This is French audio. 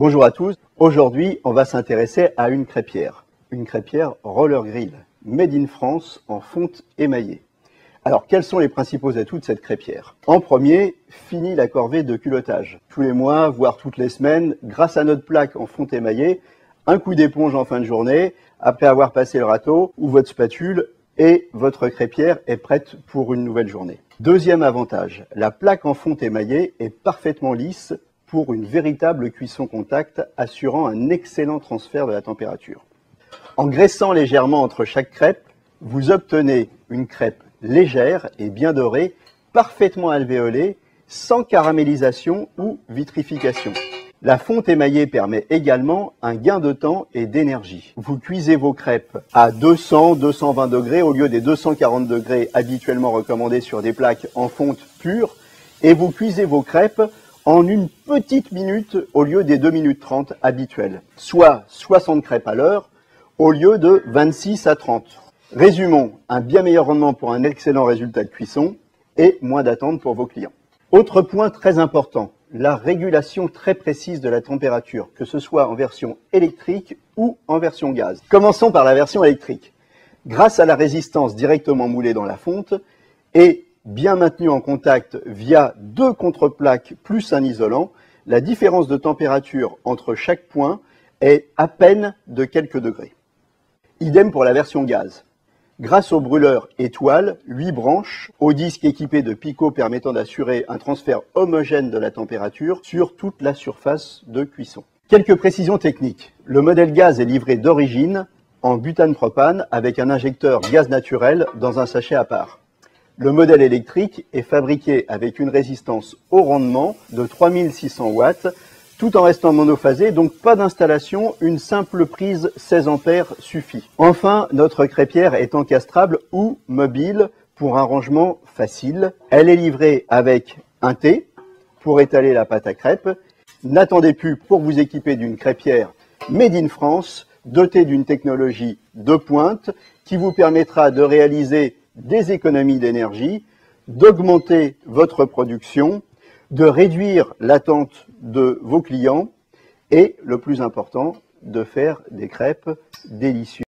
Bonjour à tous. Aujourd'hui, on va s'intéresser à une crêpière roller grill, made in France en fonte émaillée. Alors, quels sont les principaux atouts de cette crêpière? En premier, fini la corvée de culottage. Tous les mois, voire toutes les semaines, grâce à notre plaque en fonte émaillée, un coup d'éponge en fin de journée, après avoir passé le râteau ou votre spatule, et votre crêpière est prête pour une nouvelle journée. Deuxième avantage, la plaque en fonte émaillée est parfaitement lisse pour une véritable cuisson contact, assurant un excellent transfert de la température. En graissant légèrement entre chaque crêpe, vous obtenez une crêpe légère et bien dorée, parfaitement alvéolée, sans caramélisation ou vitrification. La fonte émaillée permet également un gain de temps et d'énergie. Vous cuisez vos crêpes à 200-220 degrés au lieu des 240 degrés habituellement recommandés sur des plaques en fonte pure, et vous cuisez vos crêpes en une petite minute au lieu des 2 minutes 30 habituelles, soit 60 crêpes à l'heure au lieu de 26 à 30. Résumons, un bien meilleur rendement pour un excellent résultat de cuisson et moins d'attente pour vos clients. Autre point très important, la régulation très précise de la température, que ce soit en version électrique ou en version gaz. Commençons par la version électrique. Grâce à la résistance directement moulée dans la fonte et bien maintenue en contact via 2 contreplaques plus un isolant, la différence de température entre chaque point est à peine de quelques degrés. Idem pour la version gaz. Grâce au brûleur étoile, 8 branches, au disque équipé de picots permettant d'assurer un transfert homogène de la température sur toute la surface de cuisson. Quelques précisions techniques. Le modèle gaz est livré d'origine en butane-propane avec un injecteur gaz naturel dans un sachet à part. Le modèle électrique est fabriqué avec une résistance au rendement de 3600 watts, tout en restant monophasé, donc pas d'installation, une simple prise 16 ampères suffit. Enfin, notre crêpière est encastrable ou mobile pour un rangement facile. Elle est livrée avec un T pour étaler la pâte à crêpes. N'attendez plus pour vous équiper d'une crêpière made in France, dotée d'une technologie de pointe qui vous permettra de réaliser des économies d'énergie, d'augmenter votre production, de réduire l'attente de vos clients et, le plus important, de faire des crêpes délicieuses.